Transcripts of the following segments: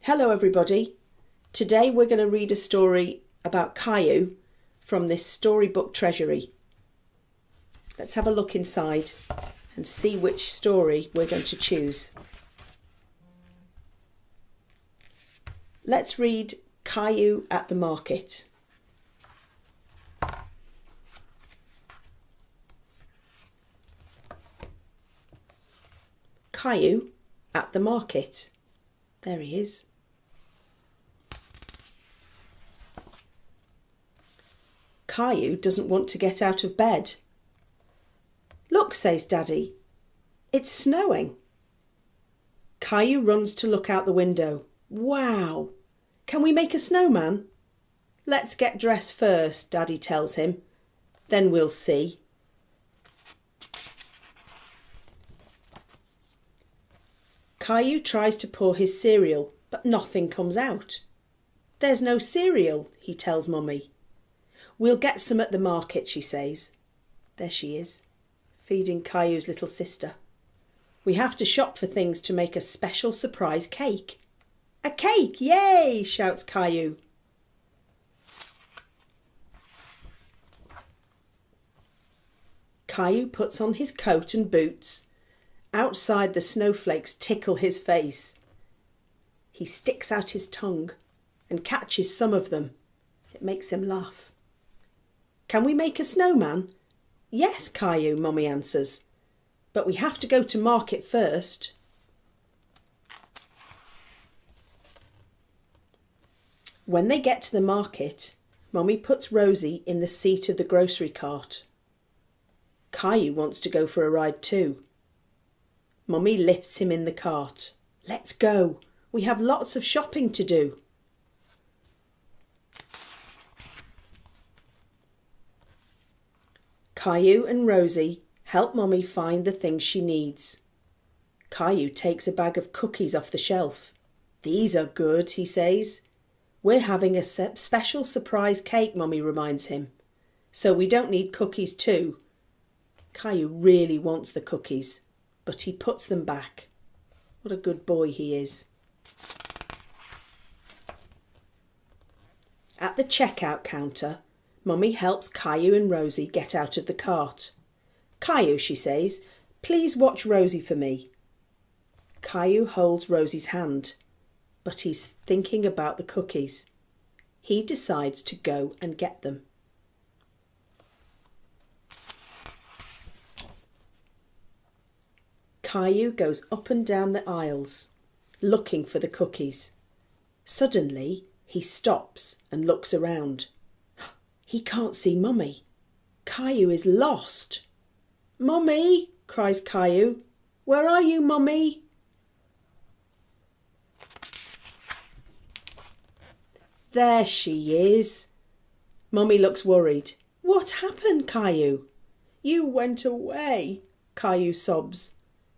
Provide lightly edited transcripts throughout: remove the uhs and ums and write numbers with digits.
Hello everybody. Today we're going to read a story about Caillou from this storybook treasury. Let's have a look inside and see which story we're going to choose. Let's read Caillou at the market. Caillou at the market. There he is. Caillou doesn't want to get out of bed. Look, says Daddy, it's snowing. Caillou runs to look out the window. Wow! Can we make a snowman? Let's get dressed first, Daddy tells him. Then we'll see. Caillou tries to pour his cereal, but nothing comes out. There's no cereal, he tells Mummy. We'll get some at the market, she says. There she is, feeding Caillou's little sister. We have to shop for things to make a special surprise cake. A cake, yay, shouts Caillou. Caillou puts on his coat and boots. Outside, the snowflakes tickle his face. He sticks out his tongue and catches some of them. It makes him laugh. Can we make a snowman? Yes, Caillou, Mummy answers. But we have to go to market first. When they get to the market, Mummy puts Rosie in the seat of the grocery cart. Caillou wants to go for a ride too. Mummy lifts him in the cart. Let's go. We have lots of shopping to do. Caillou and Rosie help Mummy find the things she needs. Caillou takes a bag of cookies off the shelf. These are good, he says. We're having a special surprise cake, Mummy reminds him. So we don't need cookies too. Caillou really wants the cookies, but he puts them back. What a good boy he is. At the checkout counter, Mummy helps Caillou and Rosie get out of the cart. Caillou, she says, please watch Rosie for me. Caillou holds Rosie's hand, but he's thinking about the cookies. He decides to go and get them. Caillou goes up and down the aisles, looking for the cookies. Suddenly, he stops and looks around. He can't see Mummy. Caillou is lost. Mummy, cries Caillou. Where are you, Mummy? There she is. Mummy looks worried. What happened, Caillou? You went away, Caillou sobs.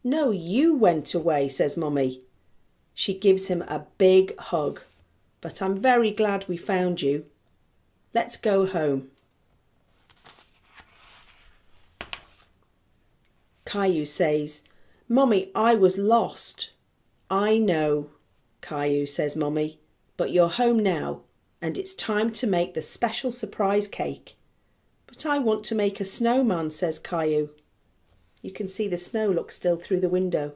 No, you went away, says Mummy. She gives him a big hug. But I'm very glad we found you. Let's go home. Caillou says, Mummy, I was lost. I know, Caillou says Mummy, but you're home now and it's time to make the special surprise cake. But I want to make a snowman, says Caillou. You can see the snow looks still through the window.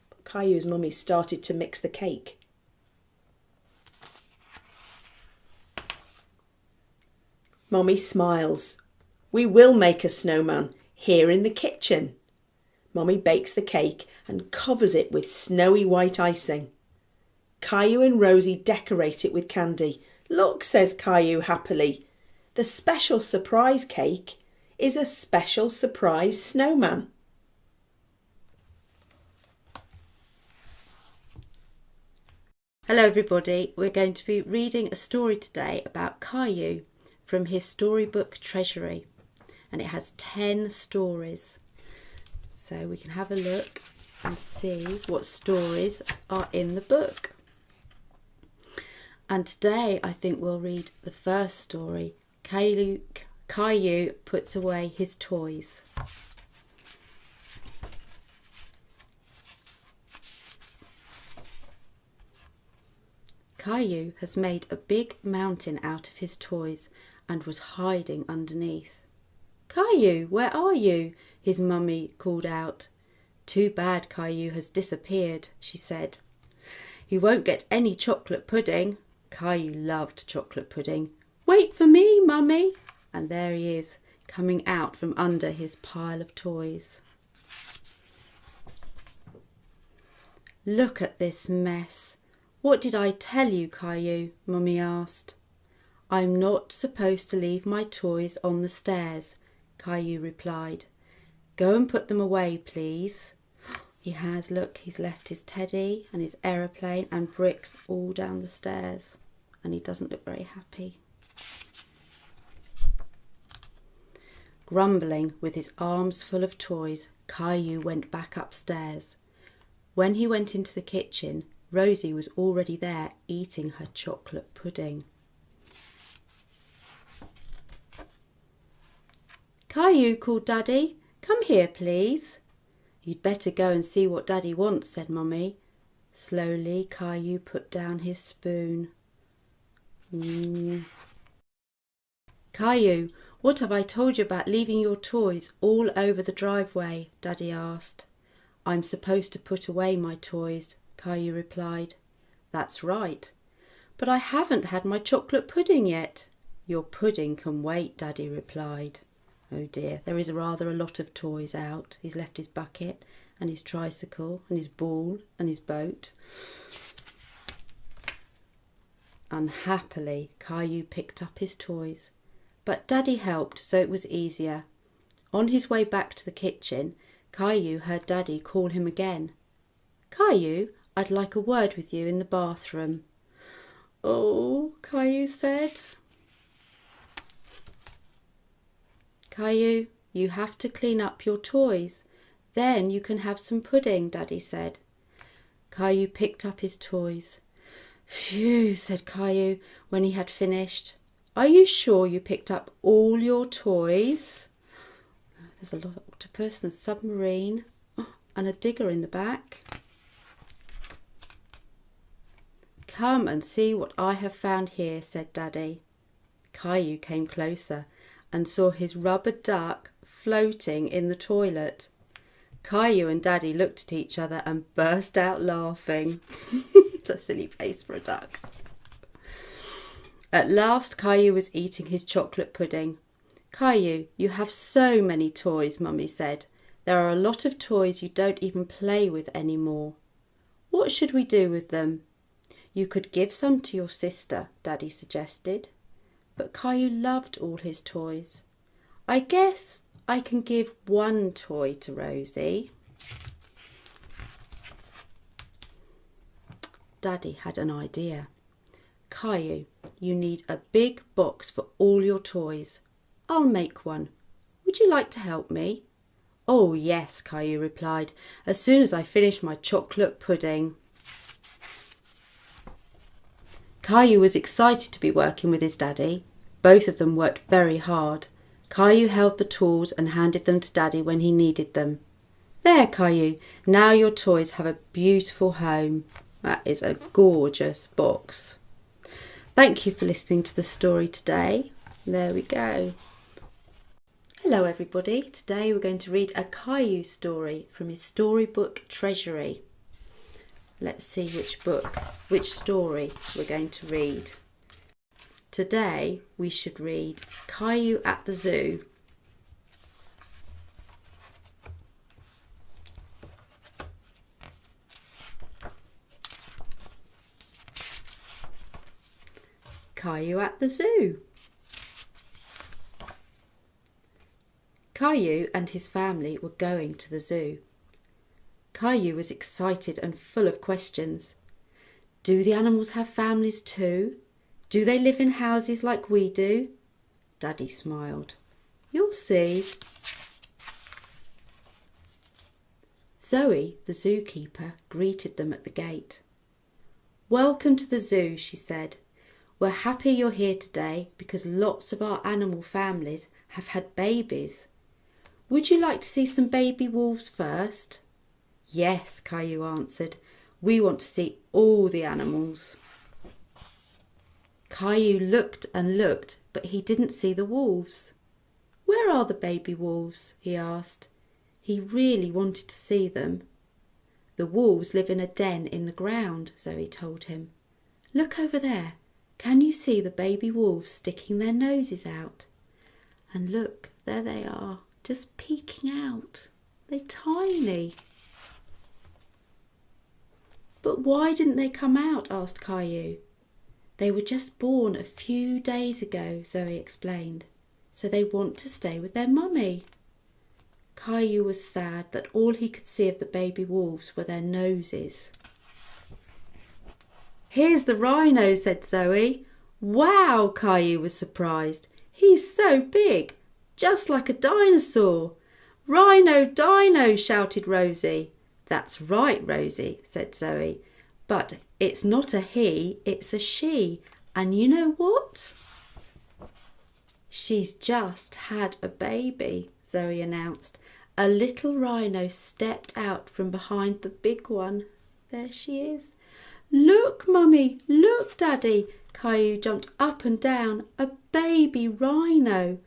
But Caillou's Mummy started to mix the cake. Mummy smiles. We will make a snowman here in the kitchen. Mummy bakes the cake and covers it with snowy white icing. Caillou and Rosie decorate it with candy. Look, says Caillou happily. The special surprise cake is a special surprise snowman. Hello everybody, we're going to be reading a story today about Caillou from his storybook treasury, and it has 10 stories. So we can have a look and see what stories are in the book. And today I think we'll read the first story, Caillou puts away his toys. Caillou has made a big mountain out of his toys and was hiding underneath. Caillou, where are you? His mummy called out. Too bad Caillou has disappeared, she said. He won't get any chocolate pudding. Caillou loved chocolate pudding. Wait for me, mummy. And there he is, coming out from under his pile of toys. Look at this mess. What did I tell you, Caillou? Mummy asked. I'm not supposed to leave my toys on the stairs, Caillou replied. Go and put them away, please. He has, look, he's left his teddy and his aeroplane and bricks all down the stairs, and he doesn't look very happy. Grumbling with his arms full of toys, Caillou went back upstairs. When he went into the kitchen, Rosie was already there eating her chocolate pudding. Caillou, called Daddy. Come here, please. You'd better go and see what Daddy wants, said Mummy. Slowly, Caillou put down his spoon. Caillou, what have I told you about leaving your toys all over the driveway? Daddy asked. I'm supposed to put away my toys, Caillou replied. That's right. But I haven't had my chocolate pudding yet. Your pudding can wait, Daddy replied. Oh dear, there is rather a lot of toys out. He's left his bucket and his tricycle and his ball and his boat. Unhappily, Caillou picked up his toys. But Daddy helped, so it was easier. On his way back to the kitchen, Caillou heard Daddy call him again. Caillou, I'd like a word with you in the bathroom. Oh, Caillou said. Caillou, you have to clean up your toys. Then you can have some pudding, Daddy said. Caillou picked up his toys. Phew, said Caillou when he had finished. Are you sure you picked up all your toys? There's a lot of octopus and a submarine and a digger in the back. Come and see what I have found here, said Daddy. Caillou came closer and saw his rubber duck floating in the toilet. Caillou and Daddy looked at each other and burst out laughing. It's a silly face for a duck. At last Caillou was eating his chocolate pudding. Caillou, you have so many toys, Mummy said. There are a lot of toys you don't even play with anymore. What should we do with them? You could give some to your sister, Daddy suggested. But Caillou loved all his toys. I guess I can give one toy to Rosie. Daddy had an idea. Caillou, you need a big box for all your toys. I'll make one. Would you like to help me? Oh, yes, Caillou replied, as soon as I finish my chocolate pudding. Caillou was excited to be working with his daddy. Both of them worked very hard. Caillou held the tools and handed them to Daddy when he needed them. There, Caillou, now your toys have a beautiful home. That is a gorgeous box. Thank you for listening to the story today. There we go. Hello everybody. Today we're going to read a Caillou story from his storybook Treasury. Let's see which story we're going to read. Today we should read Caillou at the Zoo. Caillou at the Zoo. Caillou and his family were going to the zoo. Caillou was excited and full of questions. Do the animals have families too? Do they live in houses like we do? Daddy smiled. You'll see. Zoe, the zookeeper, greeted them at the gate. Welcome to the zoo, she said. We're happy you're here today because lots of our animal families have had babies. Would you like to see some baby wolves first? Yes, Caillou answered. We want to see all the animals. Caillou looked and looked, but he didn't see the wolves. "Where are the baby wolves?" he asked. He really wanted to see them. "The wolves live in a den in the ground," Zoe told him. "Look over there. Can you see the baby wolves sticking their noses out? And look, there they are, just peeking out. They're tiny." "But why didn't they come out?" asked Caillou. "They were just born a few days ago," Zoe explained. "So they want to stay with their mummy." Caillou was sad that all he could see of the baby wolves were their noses. "Here's the rhino," said Zoe. "Wow!" Caillou was surprised. "He's so big, just like a dinosaur." "Rhino, dino!" shouted Rosie. "That's right, Rosie," said Zoe. "But it's not a he, it's a she. And you know what? She's just had a baby," Zoe announced. "A little rhino stepped out from behind the big one. There she is." "Look, Mummy! Look, Daddy!" Caillou jumped up and down. "A baby rhino."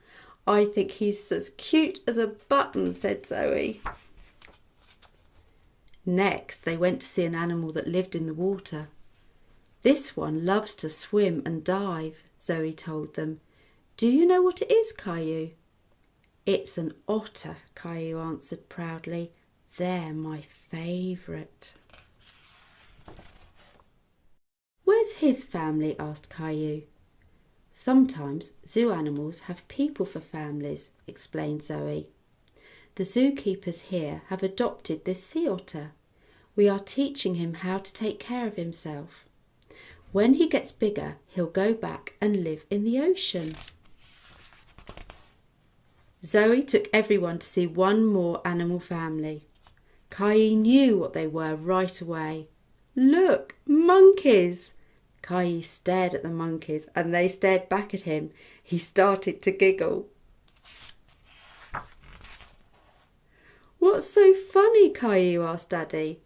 "I think he's as cute as a button," said Zoe. Next, they went to see an animal that lived in the water. "This one loves to swim and dive," Zoe told them. "Do you know what it is, Caillou?" "It's an otter," Caillou answered proudly. "They're my favourite." "Where's his family?" asked Caillou. "Sometimes zoo animals have people for families," explained Zoe. "The zookeepers here have adopted this sea otter. We are teaching him how to take care of himself. When he gets bigger, he'll go back and live in the ocean." Zoe took everyone to see one more animal family. Caillou knew what they were right away. "Look, monkeys!" Caillou stared at the monkeys and they stared back at him. He started to giggle. "What's so funny, Caillou?" asked Daddy.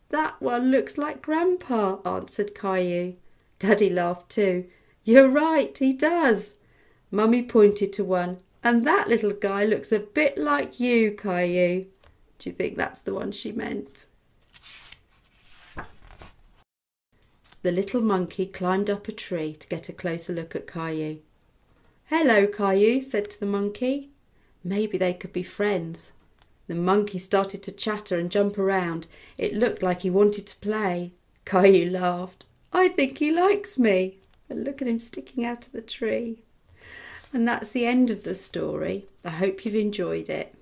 "That one looks like Grandpa," answered Caillou. Daddy laughed too. "You're right, he does." Mummy pointed to one. "And that little guy looks a bit like you, Caillou." Do you think that's the one she meant? The little monkey climbed up a tree to get a closer look at Caillou. "Hello, Caillou," said to the monkey. Maybe they could be friends. The monkey started to chatter and jump around. It looked like he wanted to play. Caillou laughed. "I think he likes me." And look at him sticking out of the tree. And that's the end of the story. I hope you've enjoyed it.